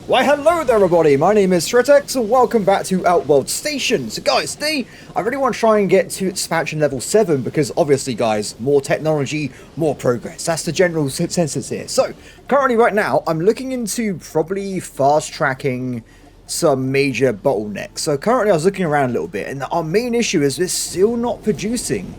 Why hello there everybody, my name is Shretex and welcome back to Outworld Station. So guys, today I really want to try and get to expansion level 7 because obviously guys, more technology, more progress. That's the general consensus here. So currently right now, I'm looking into probably fast tracking some major bottlenecks. So currently I was looking around a little bit and our main issue is we're still not producing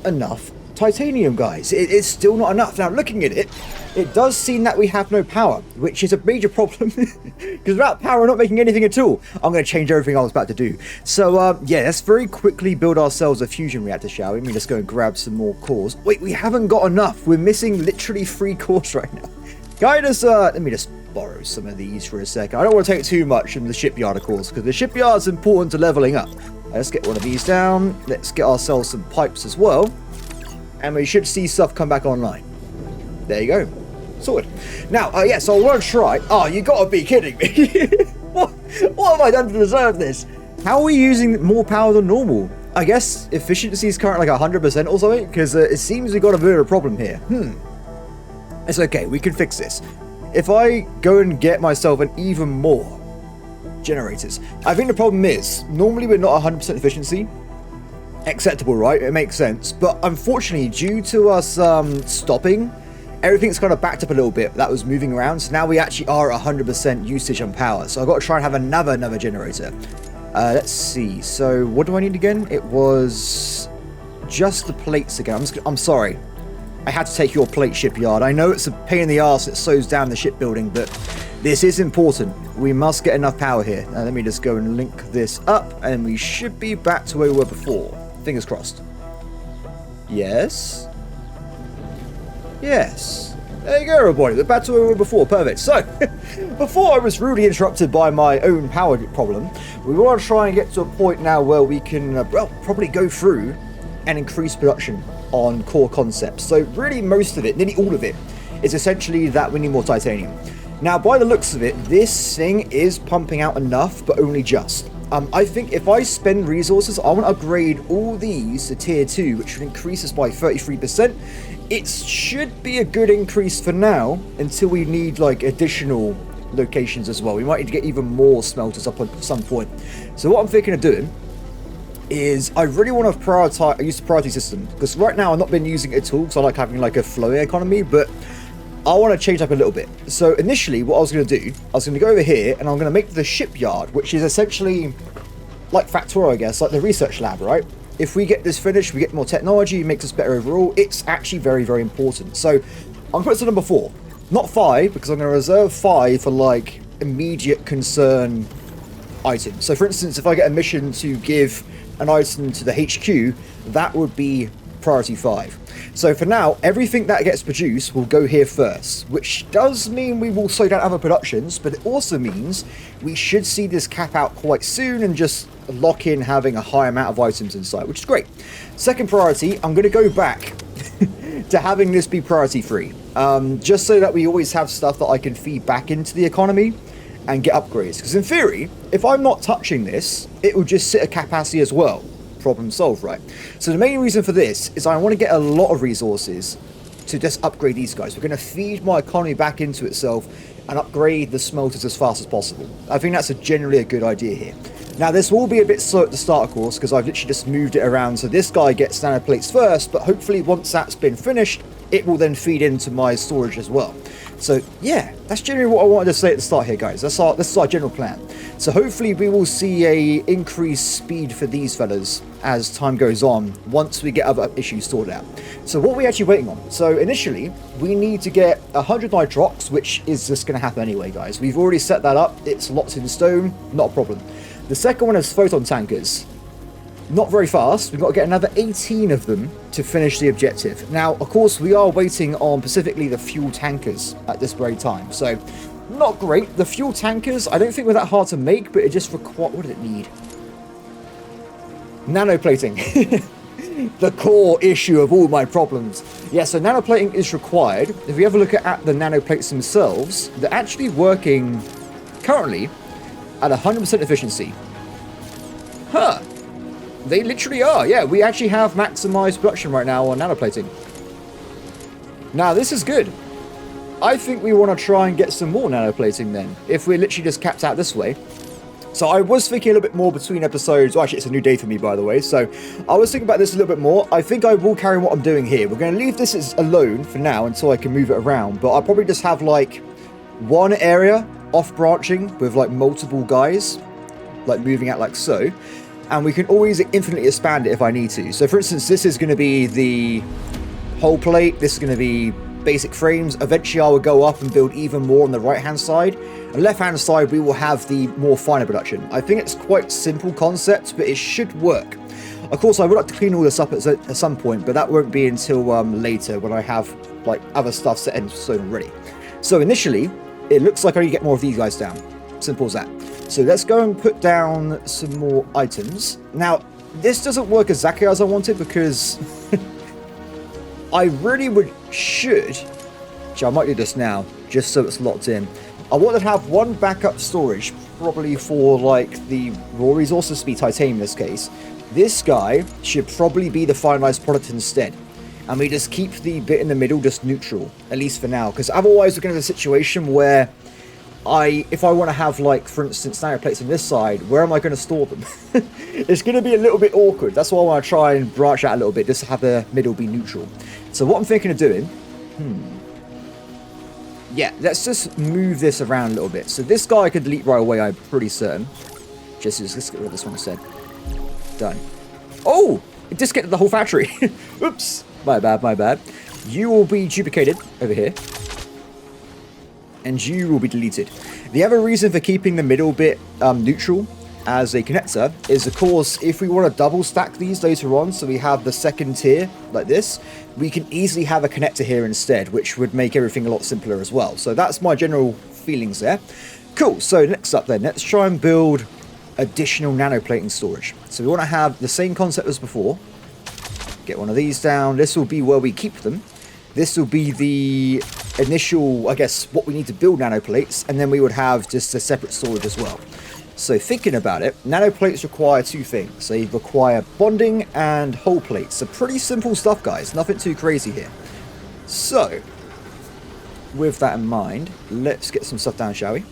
enough titanium, guys. It's still not enough. Now looking at it, it does seem that we have no power, which is a major problem because without power we're not making anything at all. I'm going to change everything I was about to do. So yeah, let's very quickly build ourselves a fusion reactor, shall we? Let's go and grab some more cores. Wait, we haven't got enough. We're missing literally 3 cores right now. Guys, let me just borrow some of these for a second. I don't want to take too much from the shipyard, of course, because the shipyard's important to leveling up. Let's get one of these down. Let's get ourselves some pipes as well. And we should see stuff come back online. There you go. Sorted. Now, yeah, so I want to try... Oh, you gotta be kidding me. what have I done to deserve this? How are we using more power than normal? I guess efficiency is currently like 100% or something, because it seems we've got a bit of a problem here. It's okay, we can fix this. If I go and get myself an even more generators. I think the problem is, normally we're not 100% efficiency. Acceptable, right? It makes sense. But unfortunately, due to us stopping, everything's kind of backed up a little bit. That was moving around. So now we actually are 100% usage on power. So I've got to try and have another generator. Let's see. So what do I need again? It was just the plates again. I'm sorry. I had to take your plate, shipyard. I know it's a pain in the arse. It slows down the shipbuilding, but this is important. We must get enough power here. Let me just go and link this up, and we should be back to where we were before. Fingers crossed. Yes. Yes. There you go, everybody. We're back to where we were before. Perfect. So, before I was rudely interrupted by my own power problem, we want to try and get to a point now where we can, well, probably go through and increase production on core concepts. So, really, most of it, nearly all of it, is essentially that we need more titanium. Now, by the looks of it, this thing is pumping out enough, but only just. I think if I spend resources, I want to upgrade all these to tier 2, which should increase us by 33%. It should be a good increase for now, until we need like additional locations as well. We might need to get even more smelters up at some point. So what I'm thinking of doing is I really want to prioritize, use the priority system, because right now I've not been using it at all, because I like having like a flowing economy, but I want to change up a little bit. So initially what I was going to do, I was going to go over here and I'm going to make the shipyard, which is essentially like Factorio, I guess, like the research lab, right? If we get this finished, we get more technology, it makes us better overall. It's actually very, very important. So I'm going to put it to number 4, not 5, because I'm going to reserve 5 for like immediate concern items. So for instance, if I get a mission to give an item to the HQ, that would be priority 5. So for now, everything that gets produced will go here first, which does mean we will slow down other productions, but it also means we should see this cap out quite soon and just lock in having a high amount of items inside, which is great. Second priority, I'm going to go back to having this be priority 3, just so that we always have stuff that I can feed back into the economy and get upgrades. Because in theory, if I'm not touching this, it will just sit at capacity as well. Problem solved, right? So the main reason for this is I want to get a lot of resources to just upgrade these guys. We're going to feed my economy back into itself and upgrade the smelters as fast as possible. I think that's generally a good idea here. Now this will be a bit slow at the start, of course, because I've literally just moved it around so this guy gets nanoplates first, but hopefully once that's been finished, it will then feed into my storage as well. So yeah, that's generally what I wanted to say at the start here, guys. This is our general plan. So hopefully we will see a increased speed for these fellas as time goes on, once we get other issues sorted out. So what are we actually waiting on? So initially, we need to get 100 nitrox, which is just going to happen anyway, guys. We've already set that up. It's locked in stone, not a problem. The second one is photon tankers. Not very fast. We've got to get another 18 of them to finish the objective. Now, of course, we are waiting on specifically the fuel tankers at this very time. So, not great. The fuel tankers, I don't think were that hard to make, but it just requires... What did it need? Nanoplating. The core issue of all my problems. Yeah, so nanoplating is required. If we have a look at the nanoplates themselves, they're actually working currently at 100% efficiency. Huh. They literally are, yeah. We actually have maximized production right now on nanoplating. Now, this is good. I think we want to try and get some more nanoplating then, if we're literally just capped out this way. So I was thinking a little bit more between episodes. Well, actually, it's a new day for me, by the way. So I was thinking about this a little bit more. I think I will carry on what I'm doing here. We're going to leave this as alone for now until I can move it around. But I'll probably just have like one area off branching with like multiple guys, like moving out like so. And we can always infinitely expand it if I need to. So for instance, this is going to be the whole plate. This is going to be basic frames. Eventually I will go up and build even more on the right hand side. And left hand side we will have the more finer production. I think it's quite simple concept, but it should work. Of course I would like to clean all this up at some point, but that won't be until later when I have like other stuff set in stone already. So initially it looks like I need to get more of these guys down. Simple as that. So let's go and put down some more items. Now this doesn't work exactly as I wanted because I really should, I might do this now, just so it's locked in. I want to have one backup storage, probably for like the raw resources to be titanium in this case. This guy should probably be the finalized product instead. And we just keep the bit in the middle just neutral, at least for now. Because otherwise we're going to have a situation where if I want to have like, for instance, nanoplates on this side, where am I going to store them? It's going to be a little bit awkward. That's why I want to try and branch out a little bit, just to have the middle be neutral. So what I'm thinking of doing, yeah, let's just move this around a little bit. So this guy I could delete right away, I'm pretty certain. Let's get rid of this one instead. Done. Oh, it disconnected the whole factory. Oops, my bad, my bad. You will be duplicated over here. And you will be deleted. The other reason for keeping the middle bit neutral as a connector is, of course, if we want to double stack these later on, so we have the second tier like this, we can easily have a connector here instead, which would make everything a lot simpler as well. So that's my general feelings there. Cool, so next up then, let's try and build additional nanoplating storage. So we want to have the same concept as before. Get one of these down. This will be where we keep them. This will be the initial, I guess, what we need to build nanoplates, and then we would have just a separate storage as well. So thinking about it, nanoplates require two things. They require bonding and hull plates. So pretty simple stuff, guys. Nothing too crazy here. So, with that in mind, let's get some stuff down, shall we?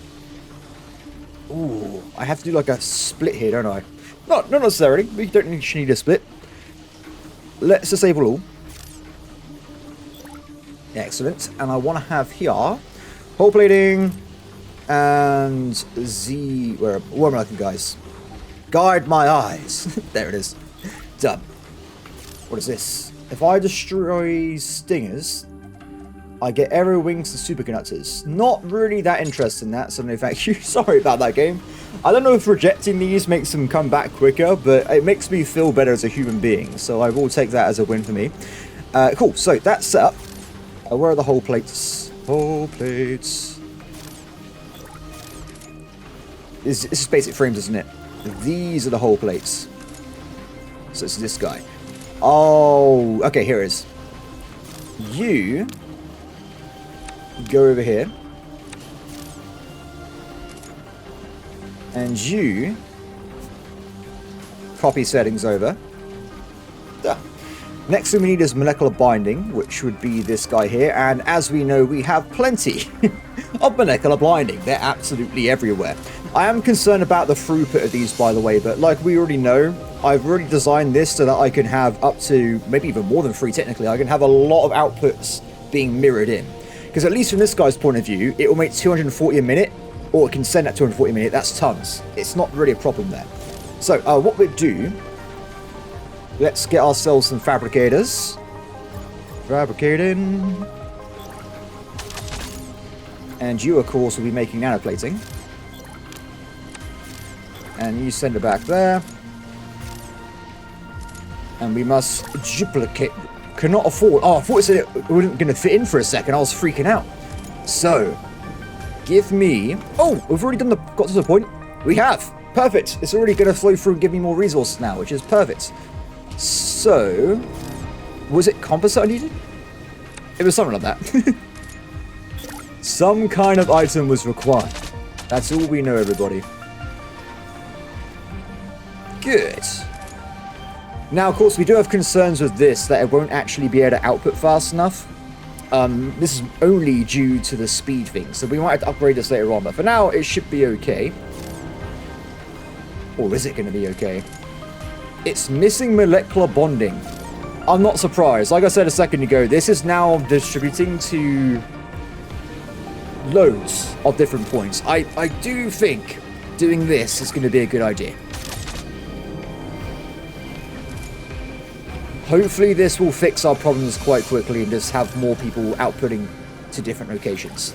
Ooh, I have to do like a split here, don't I? Not necessarily. We don't need a split. Let's disable all. Excellent. And I want to have here hull plating and where am I looking, guys? Guide my eyes. There it is. Done. What is this? If I destroy stingers, I get aerial wings and superconductors. Not really that interested in that, so no thank you. Sorry about that, game. I don't know if rejecting these makes them come back quicker, but it makes me feel better as a human being, so I will take that as a win for me. Cool, so that's set up. Where are the hull plates? Hull plates. This is basic frames, isn't it? These are the hull plates. So it's this guy. Oh, okay, here it is. You go over here. And you copy settings over. There. Next thing we need is molecular binding, which would be this guy here. And as we know, we have plenty of molecular binding. They're absolutely everywhere. I am concerned about the throughput of these, by the way, but like we already know, I've already designed this so that I can have up to, maybe even more than 3 technically, I can have a lot of outputs being mirrored in. Because at least from this guy's point of view, it will make 240 a minute, or it can send at 240 a minute. That's tons. It's not really a problem there. So what we do, let's get ourselves some fabricators. Fabricating. And you, of course, will be making nanoplating. And you send it back there. And we must duplicate. Cannot afford. Oh, I thought it said it wasn't going to fit in for a second. I was freaking out. So, give me. Oh, we've already got to the point. We have. Perfect. It's already going to flow through and give me more resources now, which is perfect. So, was it composite I needed? It was something like that. Some kind of item was required. That's all we know, everybody. Good. Now, of course, we do have concerns with this, that it won't actually be able to output fast enough. This is only due to the speed thing, so we might have to upgrade this later on, but for now, it should be okay. Or is it going to be okay? It's missing molecular bonding. I'm not surprised. Like I said a second ago, this is now distributing to loads of different points. I do think doing this is going to be a good idea. Hopefully this will fix our problems quite quickly and just have more people outputting to different locations.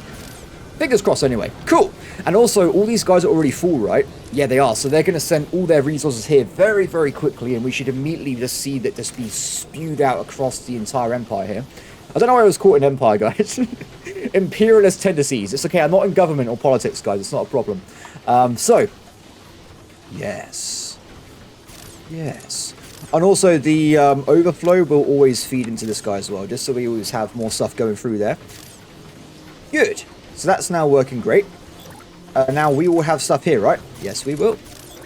Fingers crossed anyway. Cool. And also, all these guys are already full, right? Yeah, they are. So they're going to send all their resources here very, very quickly, and we should immediately just see that just be spewed out across the entire empire here. I don't know why I was caught in empire, guys. Imperialist tendencies. It's okay. I'm not in government or politics, guys. It's not a problem. Yes. Yes. And also, the overflow will always feed into this guy as well, just so we always have more stuff going through there. Good. So that's now working great. Now we will have stuff here, right? Yes, we will.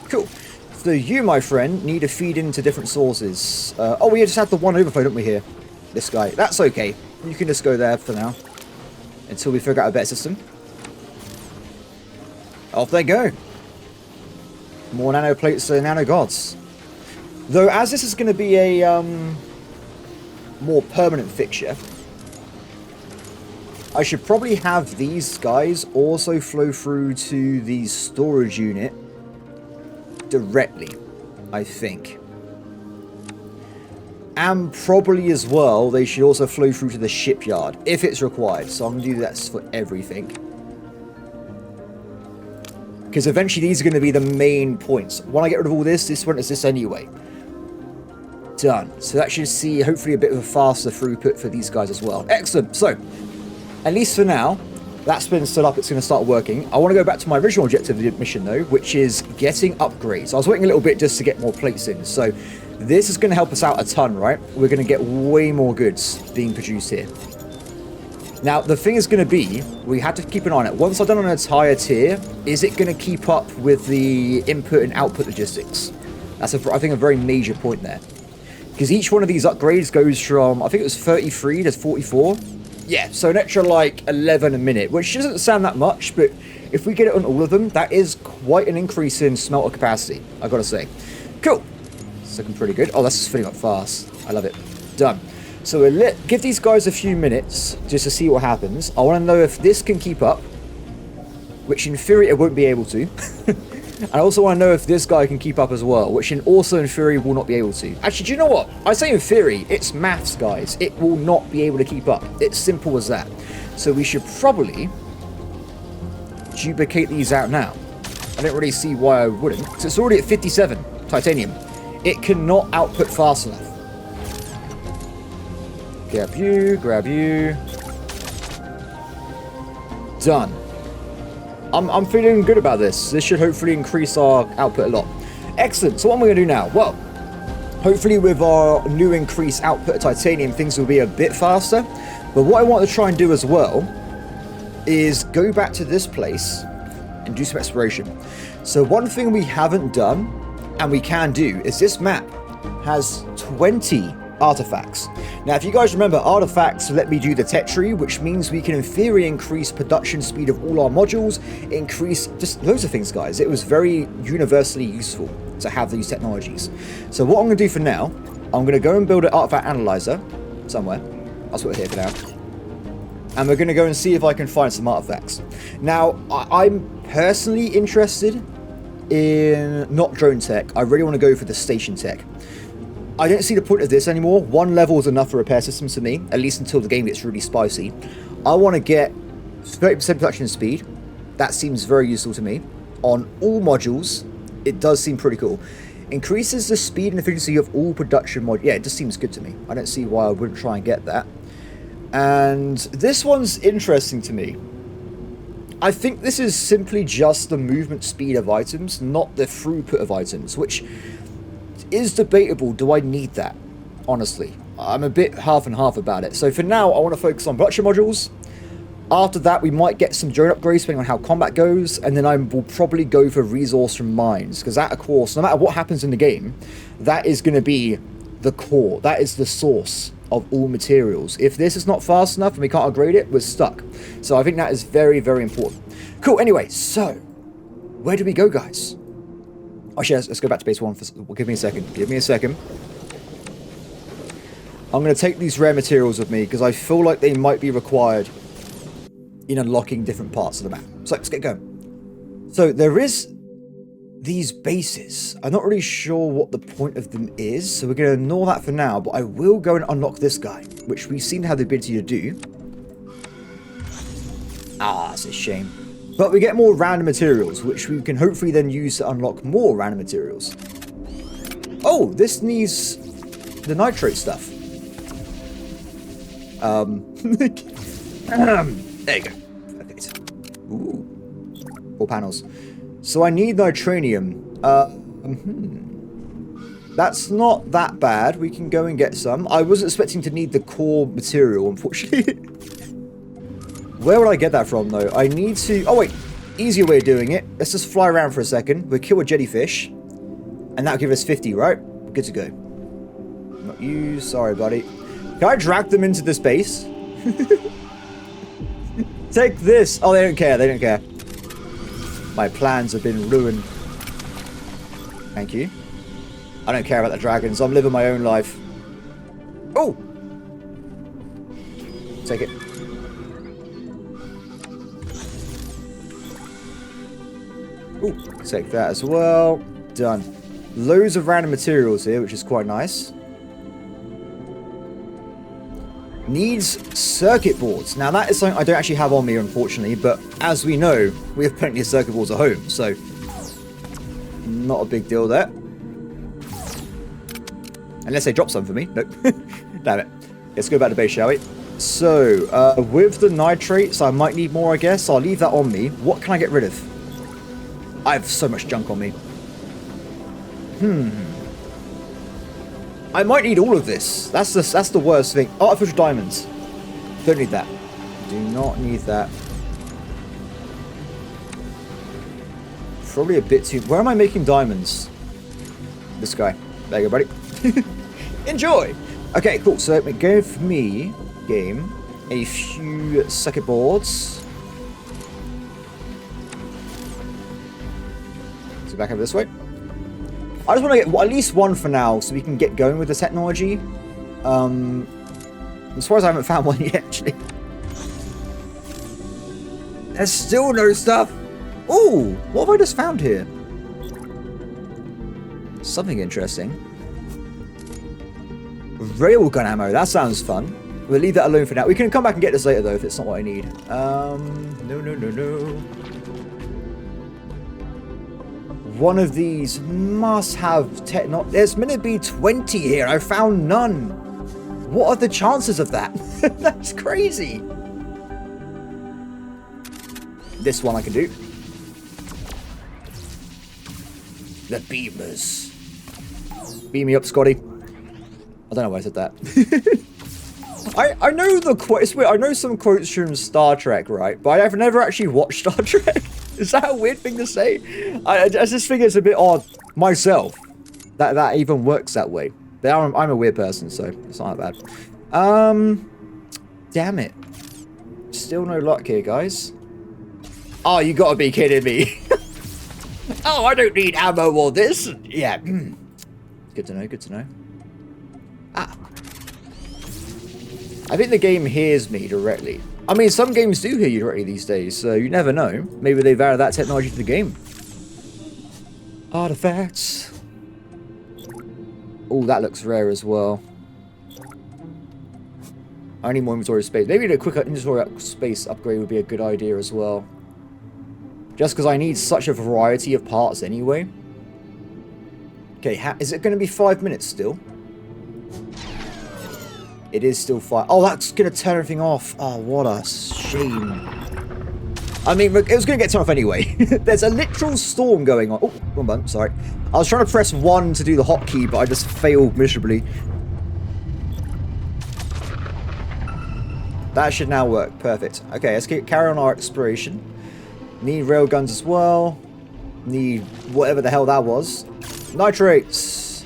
Cool. So you, my friend, need to feed into different sources. Oh, we just had the one overflow, don't we, here? This guy. That's okay. You can just go there for now. Until we figure out a better system. Off they go. More nanoplates and nanogods. Though, as this is going to be a more permanent fixture, I should probably have these guys also flow through to the storage unit directly, I think. And probably as well, they should also flow through to the shipyard, if it's required. So I'm going to do that for everything. Because eventually these are going to be the main points. When I get rid of all this, this one is this anyway. Done. So that should see, hopefully, a bit of a faster throughput for these guys as well. Excellent. So, at least for now, that's been set up. It's going to start working. I want to go back to my original objective of the mission, though, which is getting upgrades. I was waiting a little bit just to get more plates in. So, this is going to help us out a ton, right? We're going to get way more goods being produced here. Now, the thing is going to be, we had to keep an eye on it. Once I've done an entire tier, is it going to keep up with the input and output logistics? That's, I think, a very major point there. Because each one of these upgrades goes from, I think it was 33 to 44. Yeah, so an extra like 11 a minute, which doesn't sound that much, but if we get it on all of them, that is quite an increase in smelter capacity, I gotta say. Cool. It's looking pretty good. Oh, that's filling up fast. I love it. Done. So we'll give these guys a few minutes just to see what happens. I want to know if this can keep up, which in theory it won't be able to. I also want to know if this guy can keep up as well, which also in theory will not be able to. Actually, do you know what? I say in theory, it's maths, guys. It will not be able to keep up. It's simple as that. So we should probably duplicate these out now. I don't really see why I wouldn't, because it's already at 57 titanium. It cannot output fast enough. Grab you. Done. I'm feeling good about this. This should hopefully increase our output a lot. Excellent. So what am I going to do now? Well, hopefully with our new increased output of titanium, things will be a bit faster. But what I want to try and do as well is go back to this place and do some exploration. So one thing we haven't done, and we can do, is this map has 20 artifacts. Now, if you guys remember, artifacts let me do the tech tree, which means we can in theory increase production speed of all our modules, increase just loads of things, guys. It was very universally useful to have these technologies. So what I'm going to do for now, I'm going to go and build an artifact analyzer somewhere. I'll put it here for now. And we're going to go and see if I can find some artifacts. Now, I'm personally interested in not drone tech. I really want to go for the station tech. I don't see the point of this anymore. One level is enough for repair systems for me, at least until the game gets really spicy. I want to get 30% production speed. That seems very useful to me. On all modules, it does seem pretty cool. Increases the speed and efficiency of all production modules. Yeah, it just seems good to me. I don't see why I wouldn't try and get that. And this one's interesting to me. I think this is simply just the movement speed of items, not the throughput of items, which is debatable. Do I need that? Honestly, I'm a bit half and half about it. So for now, I want to focus on production modules. After that, we might get some drone upgrades depending on how combat goes, and then I will probably go for resource from mines, because that, of course, no matter what happens in the game, that is going to be the core. That is the source of all materials. If this is not fast enough and we can't upgrade it, we're stuck. So I think that is very, very important. Cool. Anyway, so where do we go, guys? Actually, let's go back to base 1. Give me a second. Give me a second. I'm going to take these rare materials with me because I feel like they might be required in unlocking different parts of the map. So let's get going. So there is these bases. I'm not really sure what the point of them is, so we're going to ignore that for now, but I will go and unlock this guy, which we seem to have the ability to do. Ah, that's a shame. But we get more random materials, which we can hopefully then use to unlock more random materials. Oh, this needs the nitrate stuff. There you go. Perfect. Ooh. 4 panels. So I need nitranium. That's not that bad. We can go and get some. I wasn't expecting to need the core material, unfortunately. Where would I get that from, though? I need to... Oh, wait. Easier way of doing it. Let's just fly around for a second. We'll kill a jellyfish. And that'll give us 50, right? Good to go. Not you. Sorry, buddy. Can I drag them into this base? Take this. Oh, they don't care. They don't care. My plans have been ruined. Thank you. I don't care about the dragons. I'm living my own life. Oh! Take it. Ooh, take that as well. Done. Loads of random materials here, which is quite nice. Needs circuit boards. Now that is something I don't actually have on me, unfortunately, but as we know, we have plenty of circuit boards at home, so not a big deal there. Unless they drop some for me. Nope. Damn it. Let's go back to base, shall we? So, with the nitrates, I might need more, I guess. I'll leave that on me. What can I get rid of? I have so much junk on me. I might need all of this. That's the worst thing. Artificial diamonds. Don't need that. Do not need that. Probably a bit too... Where am I making diamonds? This guy. There you go, buddy. Enjoy! Okay, cool. So let me give me, game, a few circuit boards. So back over this way. I just want to get at least one for now, so we can get going with the technology. As far as I haven't found one yet, actually. There's still no stuff. Ooh, what have I just found here? Something interesting. Railgun ammo, that sounds fun. We'll leave that alone for now. We can come back and get this later, though, if it's not what I need. No. One of these must have techno... There's meant to be 20 here. I found none. What are the chances of that? That's crazy. This one I can do. The beamers. Beam me up, Scotty. I don't know why I said that. I know the quote. It's weird. I know some quotes from Star Trek, right? But I've never actually watched Star Trek. Is that a weird thing to say? I just think it's a bit odd myself that even works that way. But I'm a weird person, so it's not that bad. Damn it. Still no luck here, guys. Oh, you gotta be kidding me. Oh, I don't need ammo or this. Yeah. Good to know, good to know. Ah. I think the game hears me directly. I mean, some games do hear you directly these days, so you never know. Maybe they've added that technology to the game. Artifacts. Oh, that looks rare as well. I need more inventory space. Maybe a quicker inventory space upgrade would be a good idea as well. Just because I need such a variety of parts anyway. Okay, is it going to be 5 minutes still? It is still 5. Oh, that's going to turn everything off. Oh, what a shame. I mean, it was going to get turned off anyway. There's a literal storm going on. Oh, one button, sorry. I was trying to press 1 to do the hotkey, but I just failed miserably. That should now work. Perfect. Okay, let's carry on our exploration. Need railguns as well. Need whatever the hell that was. Nitrates.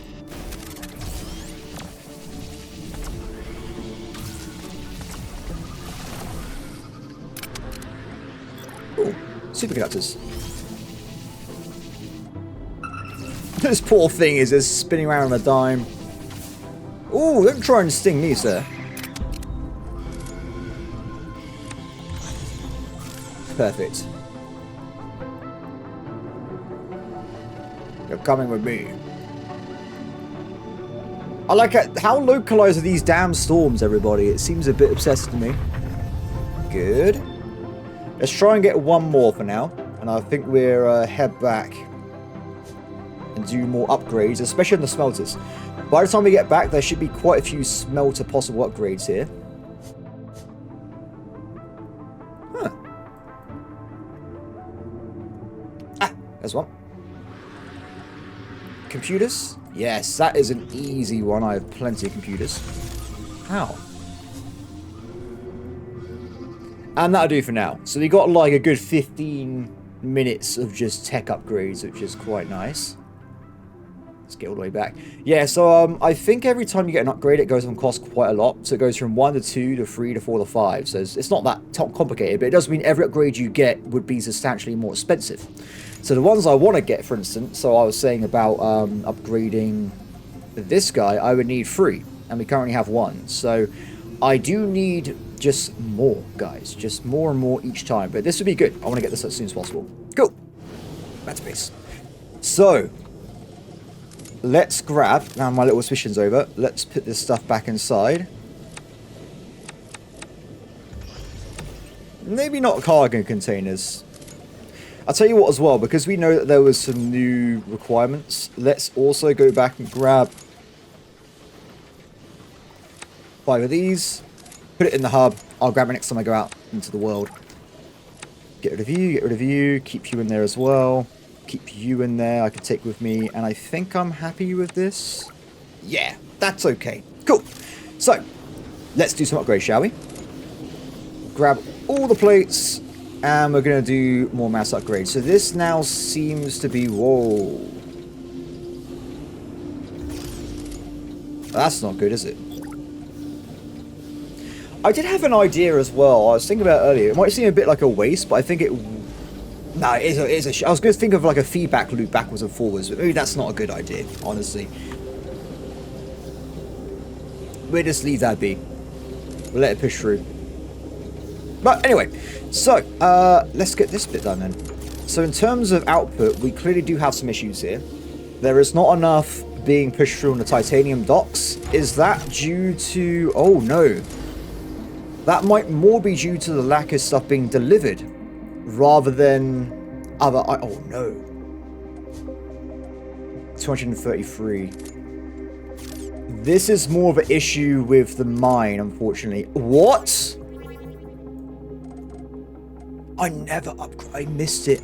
superconductors. This poor thing is just spinning around on a dime. Ooh, don't try and sting me, sir. Perfect. You're coming with me. I like it. How localized are these damn storms, everybody? It seems a bit obsessive to me. Good. Let's try and get one more for now. And I think we'll head back and do more upgrades, especially on the smelters. By the time we get back, there should be quite a few smelter possible upgrades here. Huh. Ah, there's one. Computers? Yes, that is an easy one. I have plenty of computers. How? And that'll do for now. So we got like a good 15 minutes of just tech upgrades, which is quite nice. Let's get all the way back. Yeah, so I think every time you get an upgrade, it goes on cost quite a lot. So it goes from 1 to 2 to 3 to 4 to 5. So it's not that complicated, but it does mean every upgrade you get would be substantially more expensive. So the ones I want to get, for instance, so I was saying about upgrading this guy, I would need 3, and we currently have 1. So I do need just more, guys. Just more and more each time. But this would be good. I want to get this as soon as possible. Cool. That's base. So let's grab, now my little mission's over, let's put this stuff back inside. Maybe not cargo containers. I'll tell you what as well, because we know that there was some new requirements, let's also go back and grab 5 of these, put it in the hub. I'll grab it next time I go out into the world. Get rid of you, keep you in there as well. Keep you in there, I can take with me, and I think I'm happy with this. Yeah, that's okay. Cool. So, let's do some upgrades, shall we? Grab all the plates, and we're going to do more mass upgrades. So this now seems to be... Whoa. That's not good, is it? I did have an idea as well. I was thinking about it earlier. It might seem a bit like a waste, but I think it... No, it is I was going to think of like a feedback loop backwards and forwards, but maybe that's not a good idea, honestly. We'll just leave that be. We'll let it push through. But anyway, so let's get this bit done then. So in terms of output, we clearly do have some issues here. There is not enough being pushed through on the titanium docks. Is that due to... Oh no. That might more be due to the lack of stuff being delivered rather than other... Oh no. 233. This is more of an issue with the mine, unfortunately. What? I never upgraded. I missed it.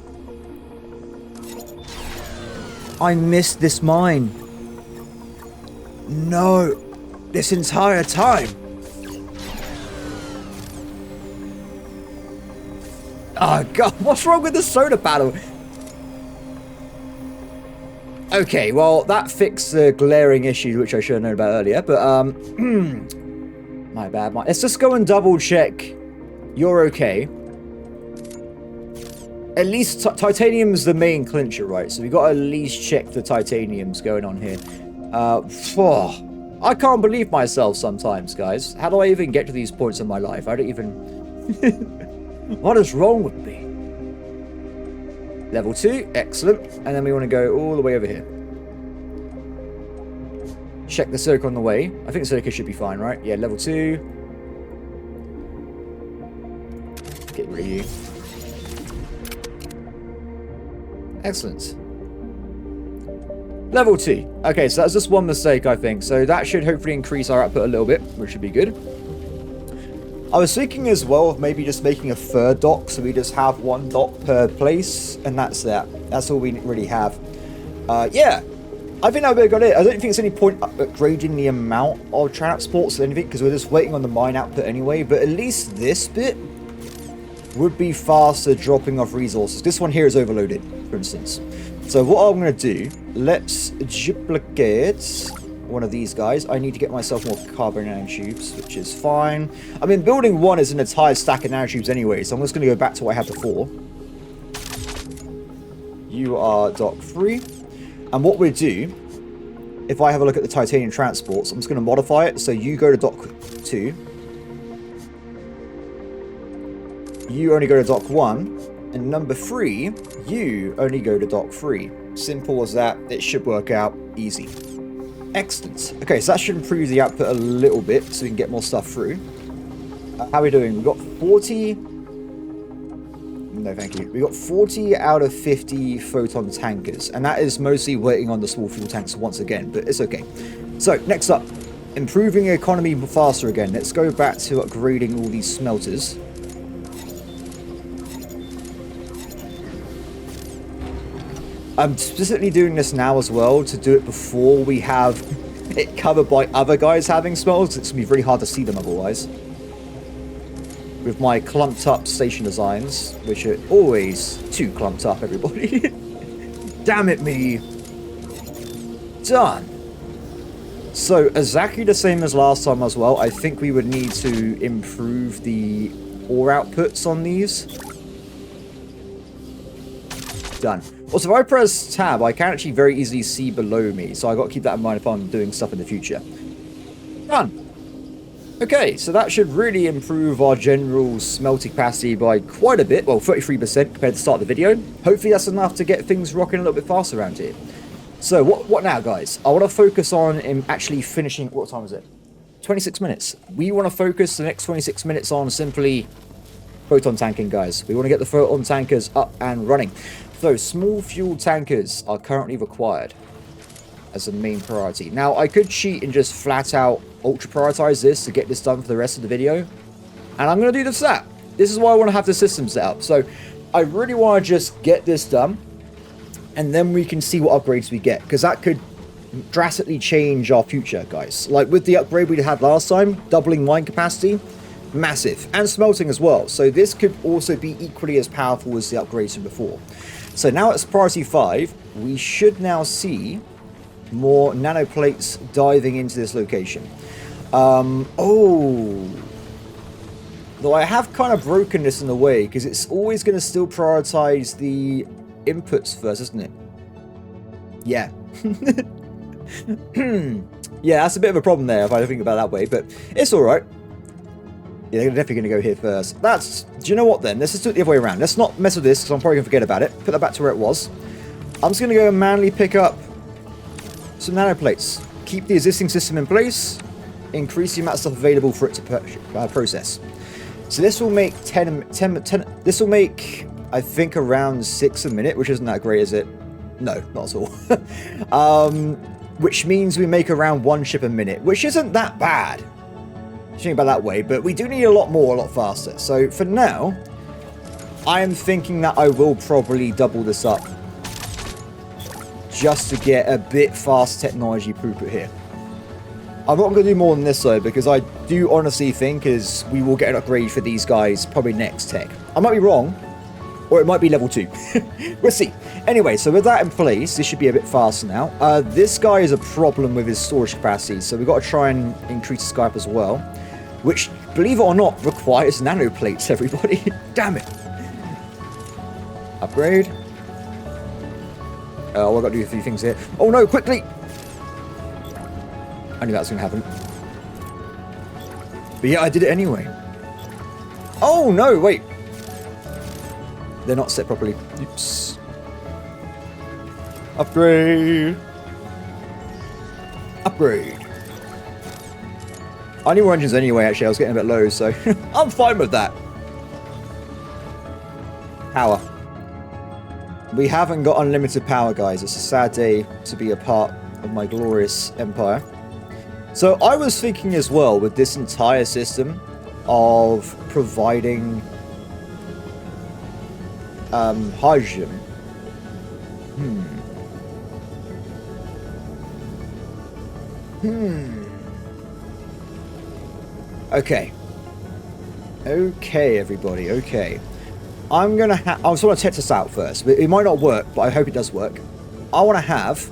I missed this mine. No. This entire time. Oh god, what's wrong with the solar panel? Okay, well, that fixed the glaring issue, which I should have known about earlier, but, my bad. Let's just go and double check you're okay. At least titanium's the main clincher, right? So we got to at least check the titanium's going on here. I can't believe myself sometimes, guys. How do I even get to these points in my life? I don't even... What is wrong with me? Level 2, excellent. And then we want to go all the way over here. Check the circle on the way. I think the circle should be fine, right? Yeah, level 2. Get rid of you. Excellent. Level 2. Okay, so that's just one mistake, I think. So that should hopefully increase our output a little bit, which should be good. I was thinking as well of maybe just making a third dock, so we just have one dock per place, and that's that. That's all we really have. Yeah, I think that would be a good idea. I don't think it's any point upgrading the amount of transports or anything, because we're just waiting on the mine output anyway, but at least this bit would be faster dropping off resources. This one here is overloaded, for instance. So what I'm going to do, let's duplicate one of these guys. I need to get myself more carbon nanotubes, which is fine. I mean, building one is an entire stack of nanotubes anyway, so I'm just going to go back to what I had before. you are dock 3. And what we do, if I have a look at the titanium transports, I'm just going to modify it. So you go to dock 2. You only go to dock 1. And number 3, you only go to dock 3. Simple as that. It should work out easy. Excellent. Okay, so that should improve the output a little bit so we can get more stuff through. How are we doing? We've got 40... No, thank you. We've got 40 out of 50 photon tankers. And that is mostly waiting on the small fuel tanks once again, but it's okay. So, next up. Improving economy faster again. Let's go back to upgrading all these smelters. I'm specifically doing this now as well to do it before we have it covered by other guys having smelters. It's going to be really hard to see them otherwise. With my clumped up station designs, which are always too clumped up, everybody. Damn it me. Done. So, exactly the same as last time as well. I think we would need to improve the ore outputs on these. Done. Also, if I press tab, I can actually very easily see below me, so I've got to keep that in mind if I'm doing stuff in the future. Done. Okay, so that should really improve our general smelting capacity by quite a bit. Well, 33% compared to the start of the video. Hopefully that's enough to get things rocking a little bit faster around here. So, what now, guys? I want to focus on actually finishing... What time is it? 26 minutes. We want to focus the next 26 minutes on simply photon tanking, guys. We want to get the photon tankers up and running. So, small fuel tankers are currently required as a main priority. Now, I could cheat and just flat out ultra prioritize this to get this done for the rest of the video. And I'm going to do just that. This is why I want to have the system set up. So, I really want to just get this done. And then we can see what upgrades we get. Because that could drastically change our future, guys. Like with the upgrade we had last time, doubling mine capacity. Massive. And smelting as well. So, this could also be equally as powerful as the upgrades from before. So now it's priority 5, we should now see more nanoplates diving into this location. Oh. Though I have kind of broken this in a way, because it's always going to still prioritize the inputs first, isn't it? Yeah. Yeah, that's a bit of a problem there if I think about it that way, but it's alright. Yeah, they're definitely going to go here first. Do you know what then? Let's just do it the other way around. Let's not mess with this, because I'm probably going to forget about it. Put that back to where it was. I'm just going to go and manually pick up some nanoplates. Keep the existing system in place. Increase the amount of stuff available for it to process. So this will make 10 this will make, I think, around 6 a minute, which isn't that great, is it? No, not at all. Which means we make around 1 ship a minute, which isn't that bad. Think about that way, but we do need a lot more, a lot faster. So for now, I am thinking that I will probably double this up just to get a bit fast technology throughput here. I'm not going to do more than this though, because I do honestly think is we will get an upgrade for these guys probably next tech. I might be wrong, or it might be level 2. We'll see. Anyway, so with that in place, this should be a bit faster now. This guy is a problem with his storage capacity, so we've got to try and increase the Skype as well. Which, believe it or not, requires nanoplates, everybody. Damn it. Upgrade. Oh, I've got to do a few things here. Oh no, quickly! I knew that was going to happen. But yeah, I did it anyway. Oh no, wait. They're not set properly. Oops. Upgrade. Upgrade. I need more engines anyway, actually. I was getting a bit low, so I'm fine with that. Power. We haven't got unlimited power, guys. It's a sad day to be a part of my glorious empire. So I was thinking as well with this entire system of providing hydrogen. Okay, everybody, okay. I just want to test this out first. It might not work, but I hope it does work. I want to have...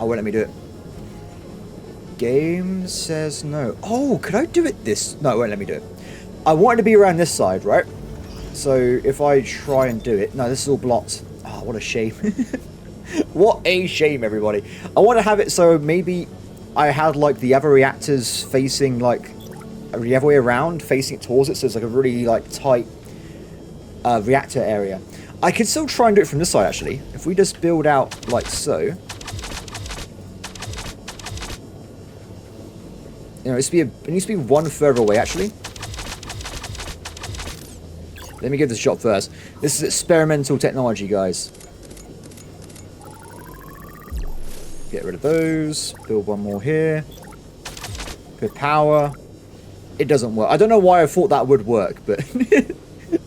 Oh, won't let me do it. Game says no. Oh, could I do it this... No, it won't let me do it. I want it to be around this side, right? So if I try and do it... No, this is all blocked. Oh, what a shame. What a shame, everybody. I want to have it so maybe I had, like, the other reactors facing, like, the other way around, facing it towards it, so it's, like, a really, like, tight reactor area. I could still try and do it from this side, actually. If we just build out like so. You know, it needs to be one further away, actually. Let me give this a shot first. This is experimental technology, guys. Get rid of those. Build one more here. Good power. It doesn't work. I don't know why I thought that would work, but...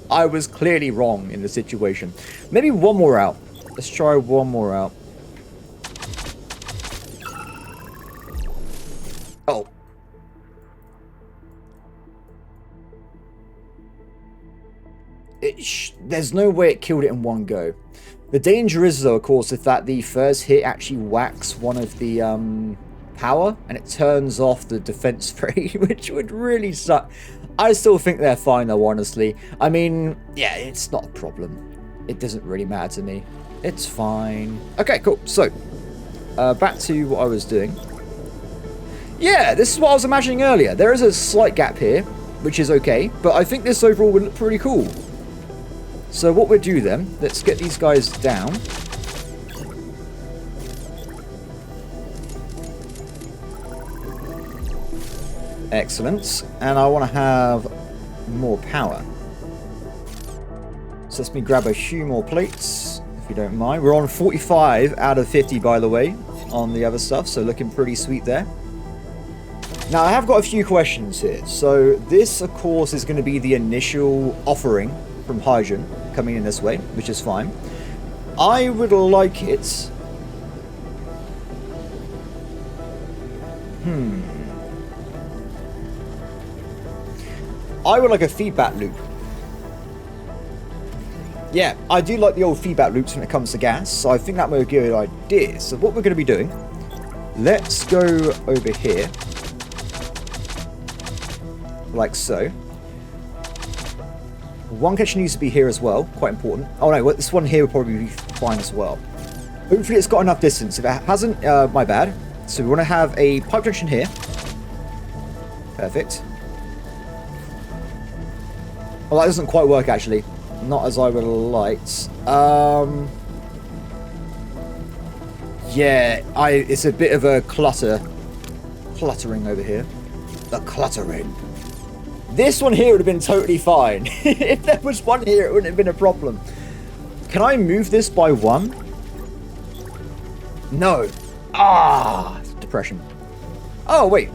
I was clearly wrong in the situation. Maybe one more out. Let's try one more out. Oh. There's no way it killed it in one go. The danger is, though, of course, if that the first hit actually whacks one of the power and it turns off the defense free, which would really suck. I still think they're fine, though, honestly. I mean, yeah, it's not a problem. It doesn't really matter to me. It's fine. Okay, cool. So, back to what I was doing. Yeah, this is what I was imagining earlier. There is a slight gap here, which is okay, but I think this overall would look pretty cool. So what we'll do then, let's get these guys down. Excellent. And I want to have more power. So let me grab a few more plates, if you don't mind. We're on 45 out of 50, by the way, on the other stuff, so looking pretty sweet there. Now, I have got a few questions here. So this, of course, is going to be the initial offering from hydrogen coming in this way, which is fine. I would like it... I would like a feedback loop. Yeah, I do like the old feedback loops when it comes to gas, so I think that would be a good idea. So what we're going to be doing, let's go over here. Like so. One connection needs to be here as well, quite important. Oh no, this one here will probably be fine as well. Hopefully it's got enough distance. If it hasn't, my bad. So we want to have a pipe junction here. Perfect. Well, that doesn't quite work, actually. Not as I would have liked. Yeah, it's a bit of a cluttering over here. The cluttering. This one here would have been totally fine. If there was one here, it wouldn't have been a problem. Can I move this by one? No. Ah, depression. Oh, wait.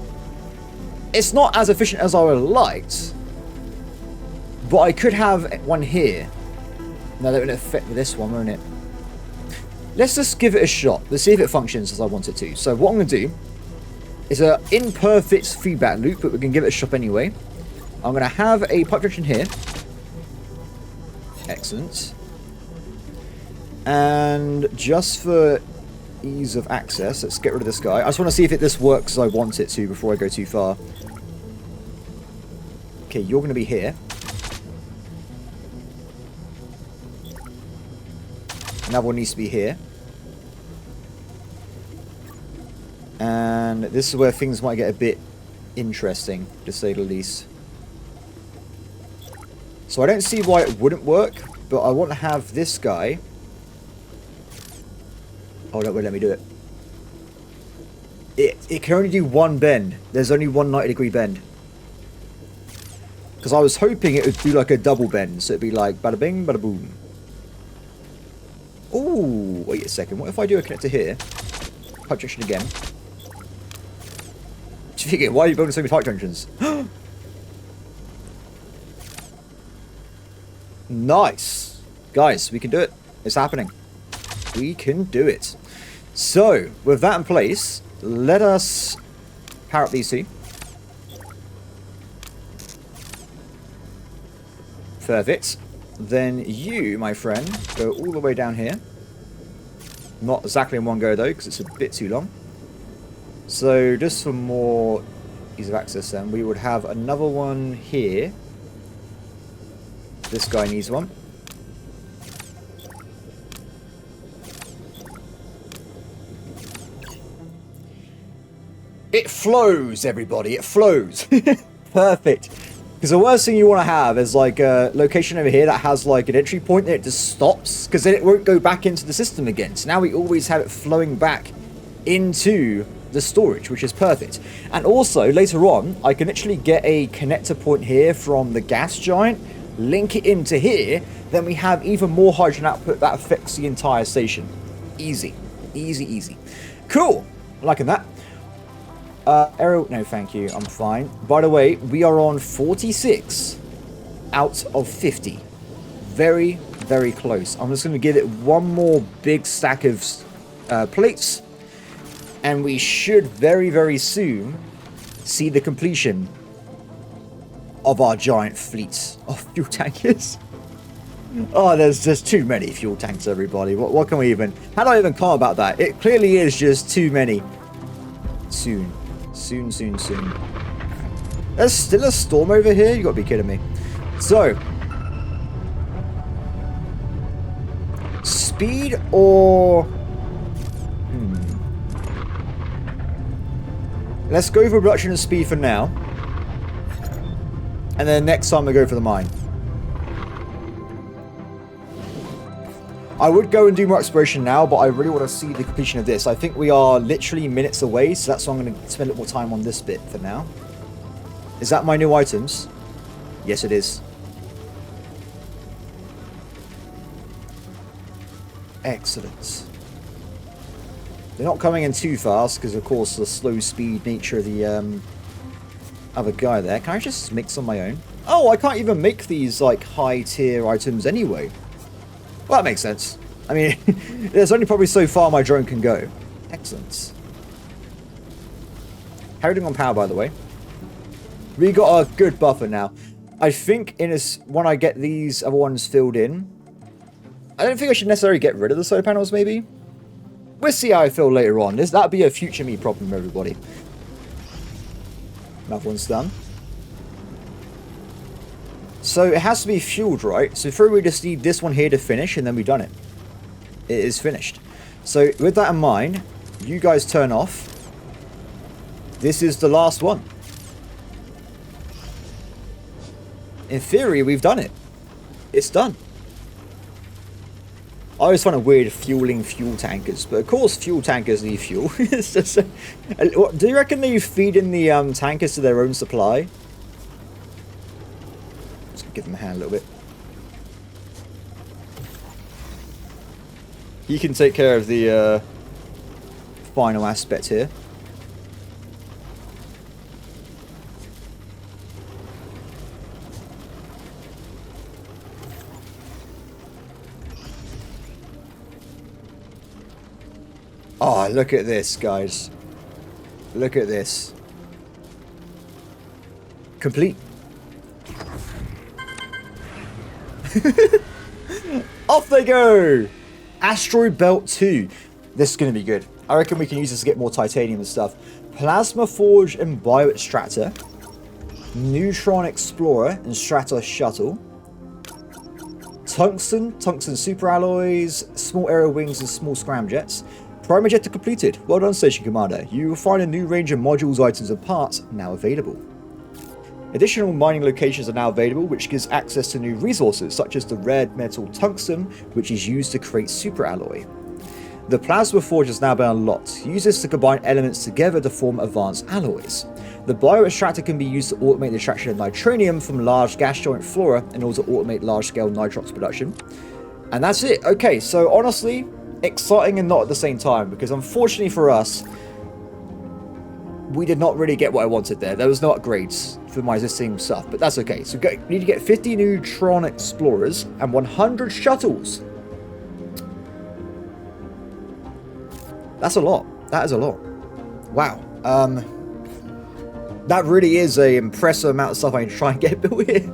It's not as efficient as I would have liked. But I could have one here. No, that would affect this one, won't it? Let's just give it a shot. Let's see if it functions as I want it to. So what I'm going to do is an imperfect feedback loop, but we can give it a shot anyway. I'm going to have a pipe junction here. Excellent. And just for ease of access, let's get rid of this guy. I just want to see if this works as I want it to before I go too far. Okay, you're going to be here. Another one needs to be here. And this is where things might get a bit interesting, to say the least. So I don't see why it wouldn't work, but I want to have this guy... Oh, no, wait, let me do it. It can only do one bend. There's only one 90-degree bend. Because I was hoping it would do like a double bend, so it'd be like bada bing, bada boom. Ooh, wait a second. What if I do a connector here? Pipe junction again. Why are you building so many pipe junctions? Nice. Guys, we can do it. It's happening. We can do it. So, with that in place, let us power up these two. Perfect. Then you, my friend, go all the way down here. Not exactly in one go, though, because it's a bit too long. So, just for more ease of access, then, we would have another one here. This guy needs one. It flows, everybody. It flows. Perfect. Because the worst thing you want to have is like a location over here that has like an entry point that it just stops, because then it won't go back into the system again. So now we always have it flowing back into the storage, which is perfect. And also later on, I can literally get a connector point here from the gas giant, link it into here, then we have even more hydrogen output that affects the entire station. Easy. Easy, easy. Cool. Liking that. Aerial, no thank you, I'm fine. By the way, we are on 46 out of 50. Very, very close. I'm just going to give it one more big stack of plates. And we should very, very soon see the completion of our giant fleet of fuel tankers. Oh, there's just too many fuel tanks, everybody. What can we even... How do I even comment about that? It clearly is just too many. Soon. Soon, soon, soon. There's still a storm over here? You gotta be kidding me. So. Speed or... Let's go for production and speed for now. And then next time we go for the mine. I would go and do more exploration now, but I really want to see the completion of this. I think we are literally minutes away, so that's why I'm going to spend a little more time on this bit for now. Is that my new items? Yes, it is. Excellent. They're not coming in too fast, because of course the slow speed nature of the other guy there. Can I just make some on my own? Oh, I can't even make these like high tier items anyway. Well, that makes sense. I mean, there's only probably so far my drone can go. Excellent. How are we doing on power, by the way? We got a good buffer now. I think when I get these other ones filled in, I don't think I should necessarily get rid of the solar panels, maybe. We'll see how I feel later on. That'll be a future me problem, everybody. Another one's done. So it has to be fueled, right? So through we just need this one here to finish, and then we've done it. It is finished. So with that in mind, you guys turn off. This is the last one. In theory, we've done it. It's done. I always find it weird fueling fuel tankers, but of course fuel tankers need fuel. It's just, do you reckon they feed in the tankers to their own supply? Give them a hand a little bit. You can take care of the final aspect here. Oh, look at this, guys. Look at this. Complete. Off they go! Asteroid Belt 2. This is going to be good. I reckon we can use this to get more titanium and stuff. Plasma Forge and Bioextractor. Neutron Explorer and Stratos Shuttle. Tungsten superalloys, small aerial wings and small scramjets. Primary Jetta completed. Well done, Station Commander. You will find a new range of modules, items and parts now available. Additional mining locations are now available, which gives access to new resources, such as the red metal tungsten, which is used to create superalloy. The Plasma Forge has now been unlocked. Use this to combine elements together to form advanced alloys. The Bioextractor can be used to automate the extraction of nitronium from large gas giant flora in order to automate large-scale nitrox production. And that's it. Okay, so honestly, exciting and not at the same time, because unfortunately for us, we did not really get what I wanted there. There was no upgrades for my existing stuff, but that's okay. So we need to get 50 Neutron Explorers and 100 shuttles. That's a lot. That is a lot. Wow. That really is an impressive amount of stuff I can try and get built here.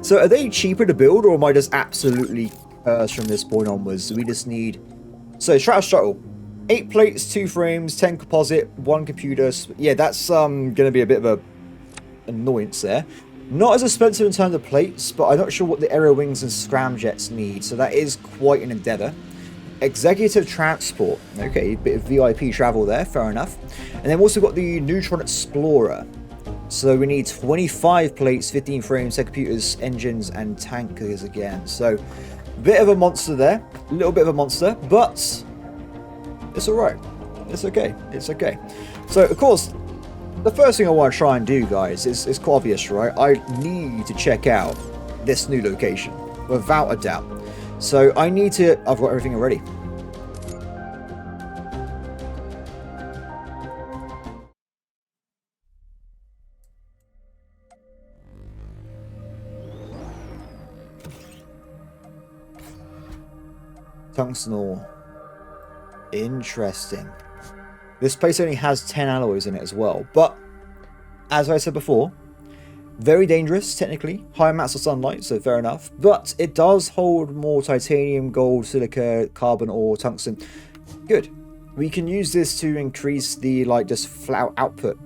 So are they cheaper to build, or am I just absolutely cursed from this point onwards? So we just need... So Stratos Shuttle. 8 plates, 2 frames, 10 composite, 1 computer. Yeah, that's going to be a bit of a annoyance there. Not as expensive in terms of plates, but I'm not sure what the aerial wings and scramjets need, so that is quite an endeavour. Executive transport. Okay, bit of VIP travel there, fair enough. And then we've also got the Neutron Explorer. So we need 25 plates, 15 frames, 10 computers, engines, and tankers again. So, bit of a monster there. A little bit of a monster, but it's alright. It's okay. It's okay. So, of course, the first thing I want to try and do, guys, is quite obvious, right? I need to check out this new location, without a doubt. So I need to... I've got everything already. Tungsten ore. Interesting. This place only has 10 alloys in it as well. But, as I said before, very dangerous, technically. High amounts of sunlight, so fair enough. But it does hold more titanium, gold, silica, carbon ore, tungsten. Good. We can use this to increase the, just flat output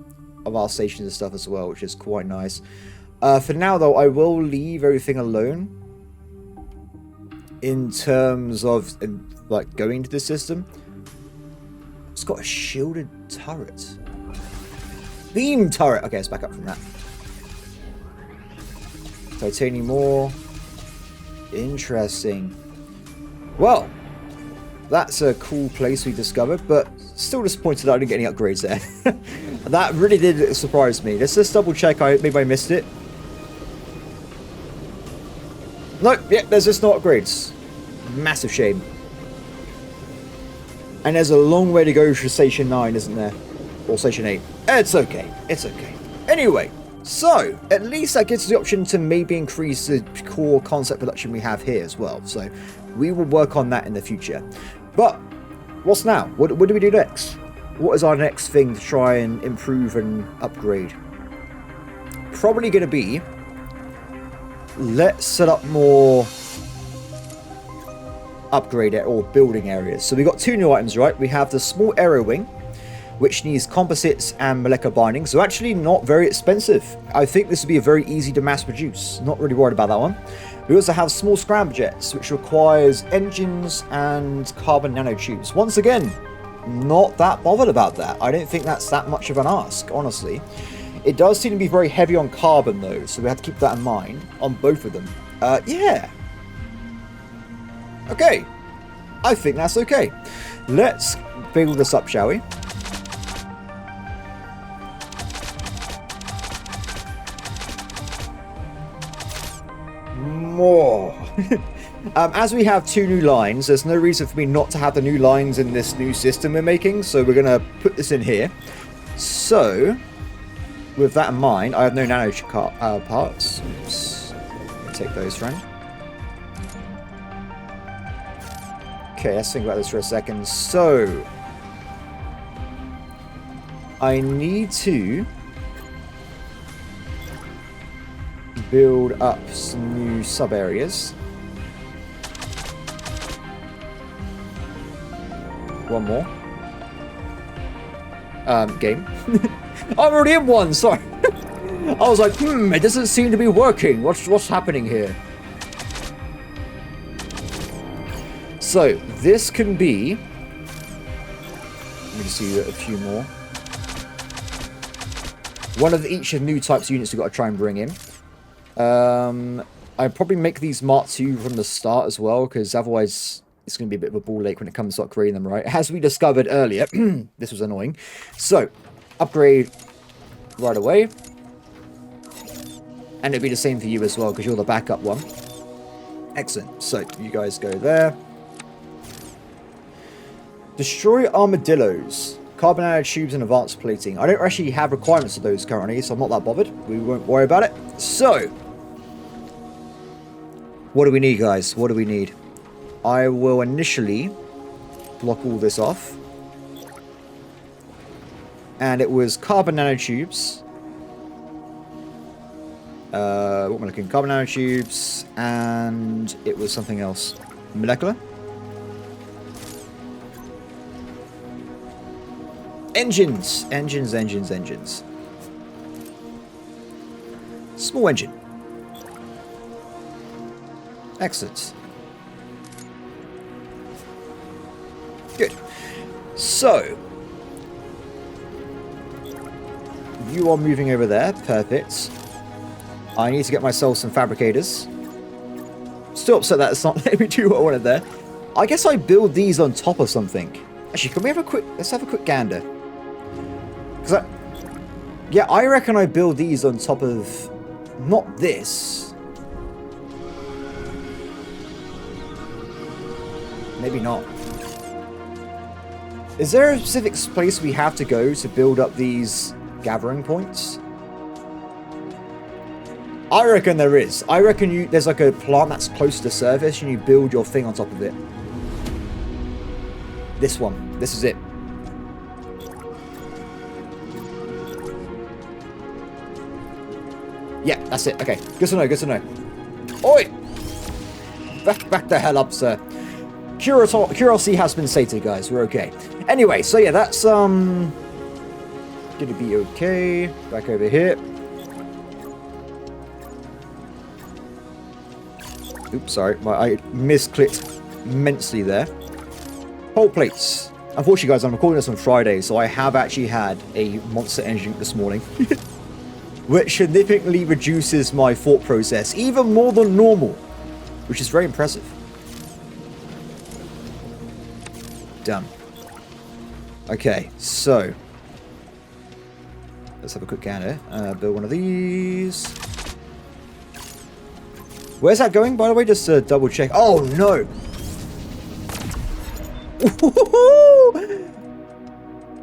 of our stations and stuff as well, which is quite nice. For now, though, I will leave everything alone. In terms of, going to the system. It's got a shielded turret. Beam turret! Okay, let's back up from that. Titanium ore. Interesting. Well, that's a cool place we discovered, but still disappointed that I didn't get any upgrades there. That really did surprise me. Let's just double check. Maybe I missed it. Nope, yep, there's just no upgrades. Massive shame. And there's a long way to go for Station 9, isn't there? Or Station 8. It's okay. It's okay. Anyway, so, at least that gives us the option to maybe increase the core concept production we have here as well. So, we will work on that in the future. But, what's now? What do we do next? What is our next thing to try and improve and upgrade? Probably going to be... Let's set up more... upgrade it or building areas. So we got two new items, right? We have the small aero wing, which needs composites and molecular binding, so actually not very expensive. I think this would be a very easy to mass produce. Not really worried about that one. We also have small scramjets, which requires engines and carbon nanotubes. Once again, not that bothered about that. I don't think that's that much of an ask, honestly. It does seem to be very heavy on carbon though, so we have to keep that in mind on both of them. Yeah. Okay, I think that's okay. Let's build this up, shall we? More. As we have two new lines, there's no reason for me not to have the new lines in this new system we're making, so we're going to put this in here. So, with that in mind, I have no nano parts. Oops. Take those, friend. Okay, let's think about this for a second. So, I need to build up some new sub-areas. One more. Game. I'm already in one, sorry. I was like, it doesn't seem to be working. What's happening here? So, this can be... Let me see a few more. One of each of new types of units we've got to try and bring in. I'd probably make these Mark II from the start as well, because otherwise it's going to be a bit of a ball ache when it comes to upgrading them, right? As we discovered earlier, this was annoying. So, upgrade right away. And it'll be the same for you as well, because you're the backup one. Excellent. So, you guys go there. Destroy armadillos. Carbon nanotubes and advanced plating. I don't actually have requirements for those currently, so I'm not that bothered. We won't worry about it. So, what do we need, guys? What do we need? I will initially block all this off. And it was carbon nanotubes. What am I looking? Carbon nanotubes, and it was something else. Molecular? Engines. Engines. Small Small engine. Excellent. Good. So, you are moving over there. Perfect. I need to get myself some fabricators. Still upset that it's not letting me do what I wanted there. I guess I build these on top of something. Actually, can we have a quick... Let's have a quick gander. Because yeah, I reckon I build these on top of... Not this. Maybe not. Is there a specific place we have to go to build up these gathering points? I reckon there is. I reckon there's like a plant that's close to the surface and you build your thing on top of it. This one. This is it. Yeah, that's it. Okay. Good to know. Good to know. Oi! Back the hell up, sir. Curiosity has been sated, guys. We're okay. Anyway, so yeah, that's gonna be okay. Back over here. Oops, sorry. I misclicked immensely there. Hull plates. Unfortunately, guys, I'm recording this on Friday, so I have actually had a monster engine this morning. Which significantly reduces my thought process, even more than normal. Which is very impressive. Done. Okay, so. Let's have a quick gander. Build one of these. Where's that going, by the way? Just to double check. Oh, no.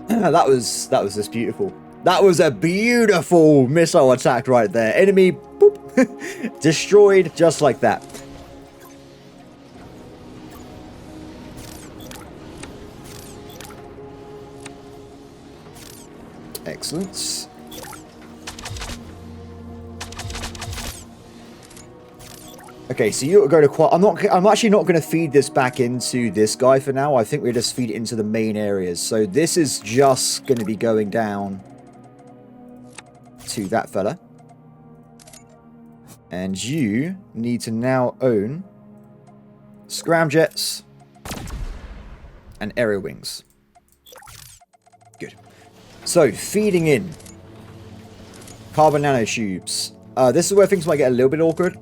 That was just beautiful. That was a beautiful missile attack right there. Enemy, boop, destroyed just like that. Excellent. Okay, so you go to quite. I'm actually not going to feed this back into this guy for now. I think we'll just feed it into the main areas. So this is just going to be going down to that fella. And you need to now own scramjets and aerial wings. Good. So, feeding in carbon nanotubes. This is where things might get a little bit awkward,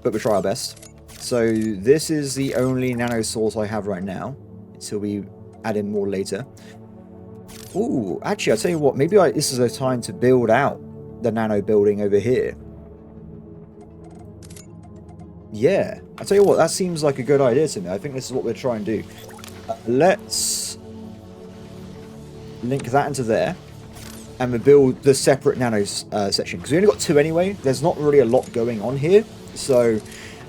but we'll try our best. So, this is the only nano source I have right now, until we add in more later. Ooh, actually, I'll tell you what, maybe this is a time to build out the nano building over here. Yeah, I'll tell you what, that seems like a good idea to me. I think this is what we're trying to do. Let's link that into there, and we'll build the separate nano section, because we only got 2 anyway. There's not really a lot going on here. So,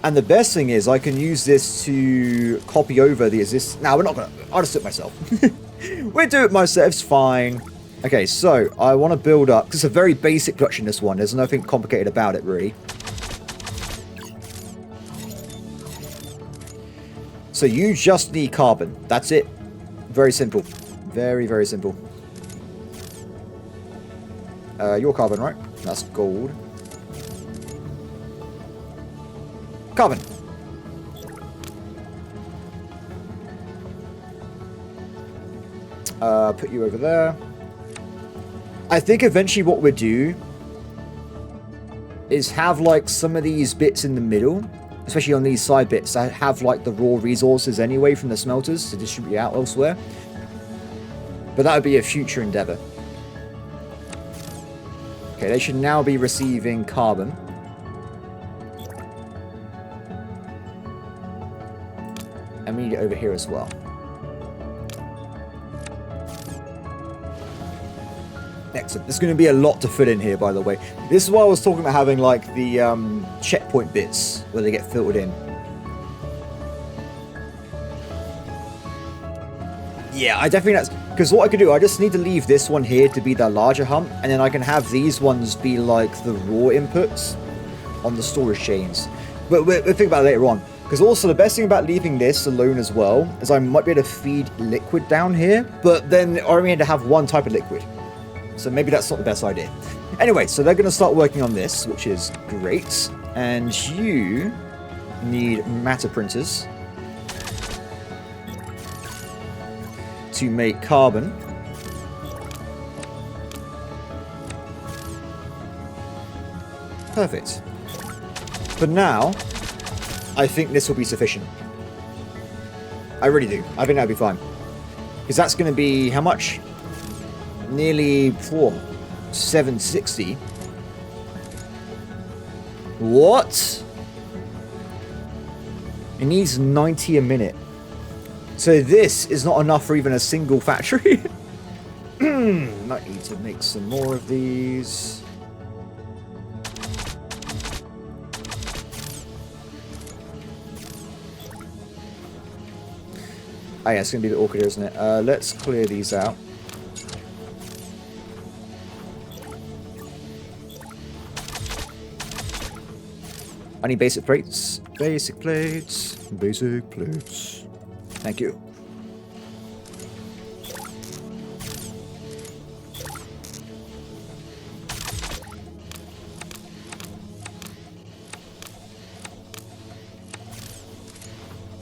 and the best thing is I can use this to copy over the existing. Now, we're not going to, I'll just do it myself. We'll do it myself, it's fine. Okay, so I want to build up, because it's a very basic production, this one. There's nothing complicated about it, really. So you just need carbon. That's it. Very simple. Very, very simple. Your carbon, right? That's gold. Carbon. Put you over there. I think eventually what we'll do is have like some of these bits in the middle, especially on these side bits, that have like the raw resources anyway from the smelters to distribute out elsewhere. But that would be a future endeavor. Okay, they should now be receiving carbon. And we need it over here as well. Excellent. There's going to be a lot to fit in here, by the way. This is why I was talking about having like the checkpoint bits where they get filtered in. Yeah, I definitely that's because what I could do, I just need to leave this one here to be the larger hump, and then I can have these ones be like the raw inputs on the storage chains. But we'll think about it later on. Because also the best thing about leaving this alone as well is I might be able to feed liquid down here, but then I only need to have one type of liquid. So maybe that's not the best idea. Anyway, so they're going to start working on this, which is great. And you need matter printers to make carbon. Perfect. For now, I think this will be sufficient. I really do. I think that'll be fine. Because that's going to be how much? Nearly 760. What? It needs 90 a minute. So this is not enough for even a single factory. Might need to make some more of these. Oh yeah, it's going to be a bit awkward, isn't it? Let's clear these out. I need basic plates. Basic plates. Basic plates. Thank you.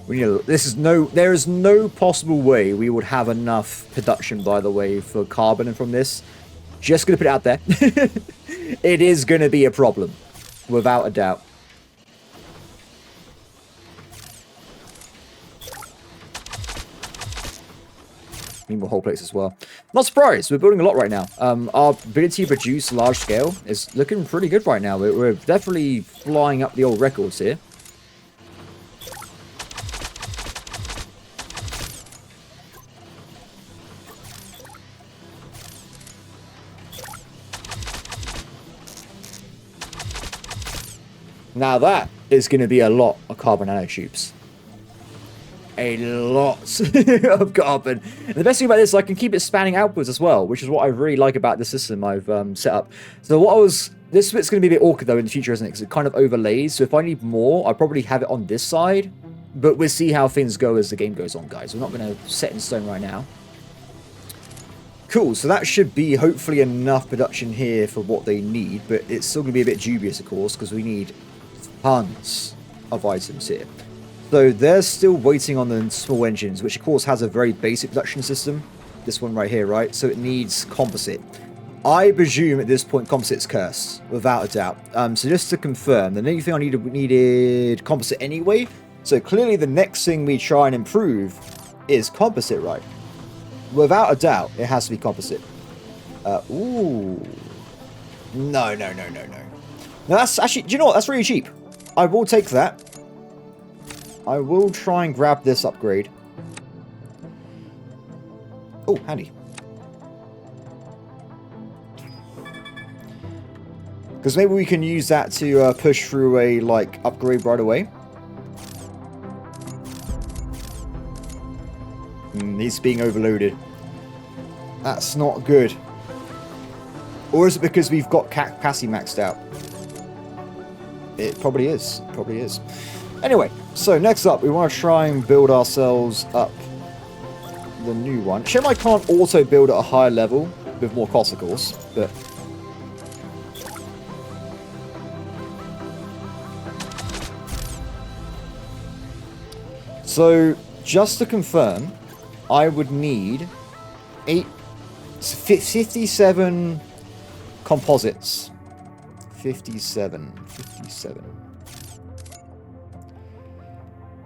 There is no possible way we would have enough production, by the way, for carbon from this. Just gonna put it out there. It is gonna be a problem, without a doubt. Need more whole plates as well. Not surprised. We're building a lot right now. Our ability to produce large scale is looking pretty good right now. We're definitely flying up the old records here. Now that is going to be a lot of carbon nanotubes. A lot of carbon. And the best thing about this is I can keep it spanning outwards as well, which is what I really like about the system I've set up. So this bit's going to be a bit awkward though in the future, isn't it? Because it kind of overlays. So if I need more, I'll probably have it on this side. But we'll see how things go as the game goes on, guys. We're not going to set in stone right now. Cool, so that should be hopefully enough production here for what they need. But it's still going to be a bit dubious, of course, because we need tons of items here. So they're still waiting on the small engines, which of course has a very basic production system. This one right here, right? So it needs composite. I presume at this point composite's cursed, without a doubt. So just to confirm, the only thing I needed composite anyway. So clearly the next thing we try and improve is composite, right? Without a doubt, it has to be composite. Ooh. No. No, that's actually, do you know what? That's really cheap. I will take that. I will try and grab this upgrade. Oh, handy. Because maybe we can use that to push through a, like, upgrade right away. He's being overloaded. That's not good. Or is it because we've got capacity maxed out? It probably is. Probably is. Anyway, so next up, we want to try and build ourselves up the new one. Shame I can't auto build at a higher level with more cost, of course, but... So, just to confirm, I would need 57 composites. 57.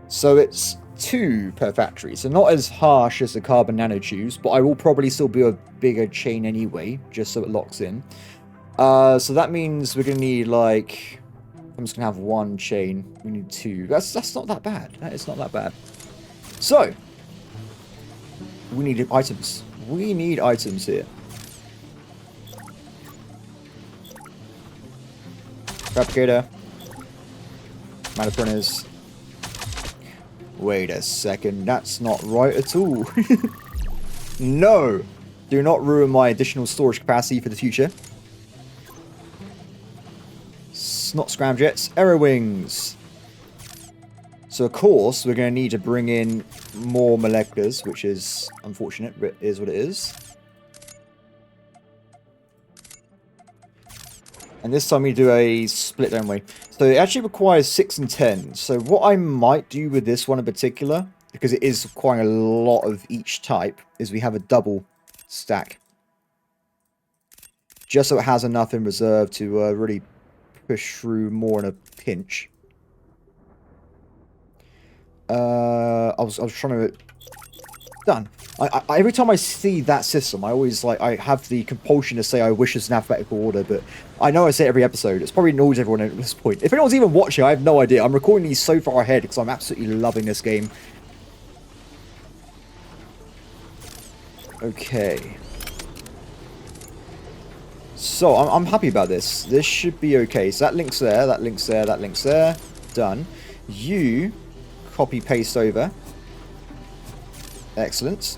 So it's 2 per factory. So not as harsh as the carbon nanotubes, but I will probably still be a bigger chain anyway, just so it locks in. So that means we're going to need, like... I'm just going to have 1 chain. We need 2. That's not that bad. That is not that bad. So, we need items. We need items here. Replicator. Matter printers. Wait a second. That's not right at all. No! Do not ruin my additional storage capacity for the future. Not scramjets, arrow wings. So of course we're going to need to bring in more moleculars, which is unfortunate, but it is what it is. And this time we do a split, don't we? So it actually requires 6 and 10. So what I might do with this one in particular, because it is quite a lot of each type, is we have a double stack. Just so it has enough in reserve to really push through more in a pinch. I was trying to... Done. Every time I see that system, I always I have the compulsion to say I wish it's in alphabetical order, but I know I say it every episode. It's probably annoys everyone at this point. If anyone's even watching, I have no idea. I'm recording these so far ahead because I'm absolutely loving this game. Okay. So, I'm happy about this. This should be okay. So that links there, that links there, that links there. Done. You copy paste over. Excellent.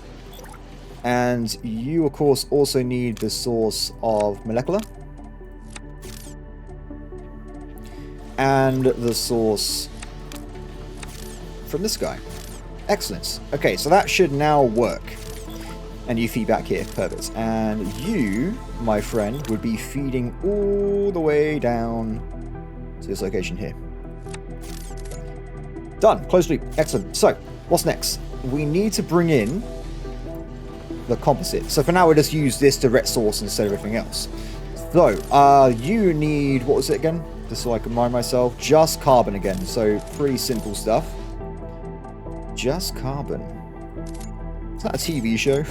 And you, of course, also need the source of molecular. And the source from this guy. Excellent. Okay, so that should now work. And you feed back here. Perfect. And you, my friend, would be feeding all the way down to this location here. Done. Closed loop. Excellent. So, what's next? We need to bring in the composite. So for now, we'll just use this direct source instead of everything else. So, you need, what was it again? Just so I can remind myself. Just carbon again. So, pretty simple stuff. Just carbon. Is that a TV show?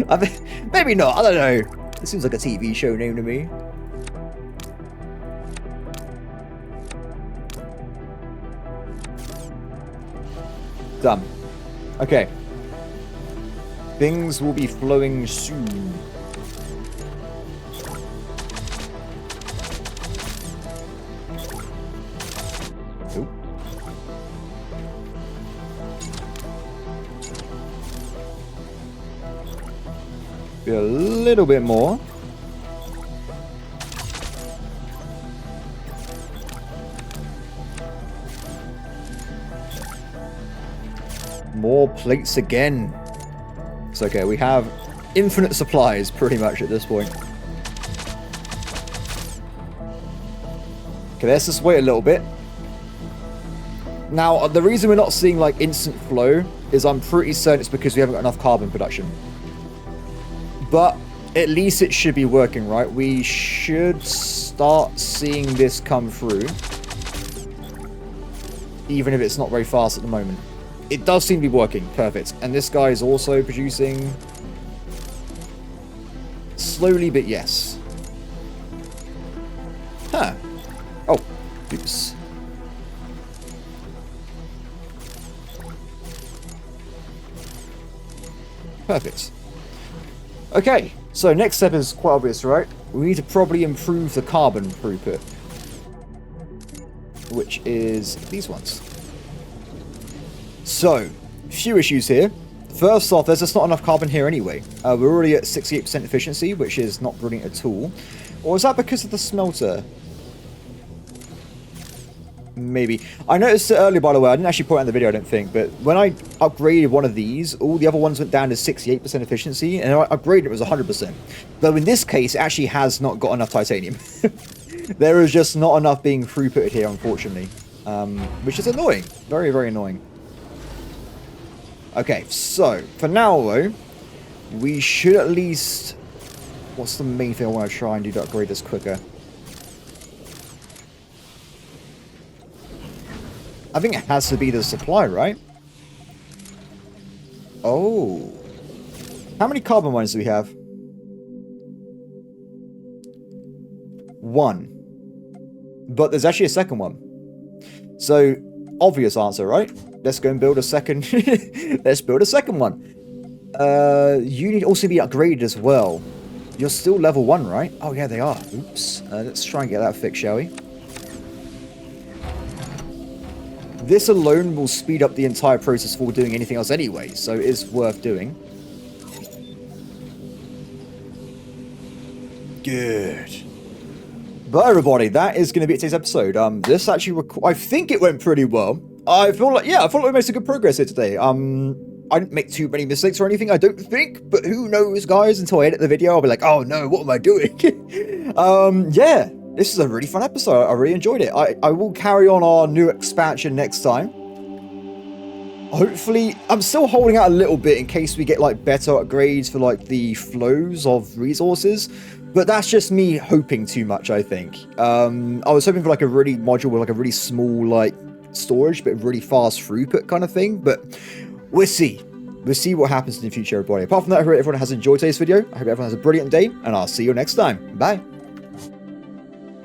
I mean, maybe not. I don't know. It seems like a TV show name to me. Done. Okay. Things will be flowing soon. Nope. Be a little bit more. More plates again. It's okay, we have infinite supplies pretty much at this point. Okay, let's just wait a little bit. Now, the reason we're not seeing like instant flow is I'm pretty certain it's because we haven't got enough carbon production. But at least it should be working, right? We should start seeing this come through. Even if it's not very fast at the moment. It does seem to be working. Perfect. And this guy is also producing slowly, but yes. Huh. Oh. Oops. Perfect. Okay. So next step is quite obvious, right? We need to probably improve the carbon throughput. Which is these ones. So, few issues here. First off, there's just not enough carbon here anyway. We're already at 68% efficiency, which is not brilliant at all. Or is that because of the smelter? Maybe. I noticed it earlier, by the way. I didn't actually point out in the video, I don't think. But when I upgraded one of these, all the other ones went down to 68% efficiency. And I upgraded it was 100%. Though in this case, it actually has not got enough titanium. There is just not enough being throughputted here, unfortunately. Which is annoying. Very, very annoying. Okay, so, for now, though, we should at least... What's the main thing I want to try and do to upgrade this quicker? I think it has to be the supply, right? Oh. How many carbon mines do we have? 1. But there's actually a second one. So, obvious answer, right? Let's go and build a second. Let's build a second one. You need also be upgraded as well. You're still level 1, right? Oh, yeah, they are. Oops. Let's try and get that fixed, shall we? This alone will speed up the entire process for doing anything else anyway, so it is worth doing. Good. But everybody, that is going to be today's episode. This actually, I think it went pretty well. I feel like we made some good progress here today. I didn't make too many mistakes or anything, I don't think, but who knows, guys? Until I edit the video, I'll be like, oh no, what am I doing? Yeah. this is a really fun episode. I really enjoyed it. I will carry on our new expansion next time. Hopefully, I'm still holding out a little bit in case we get like better upgrades for like the flows of resources, but that's just me hoping too much, I think. I was hoping for like a really module with like a really small like storage but really fast throughput kind of thing, but we'll see. We'll see what happens in the future, everybody. Apart from that, I hope everyone has enjoyed today's video. I hope everyone has a brilliant day, and I'll see you next time. Bye.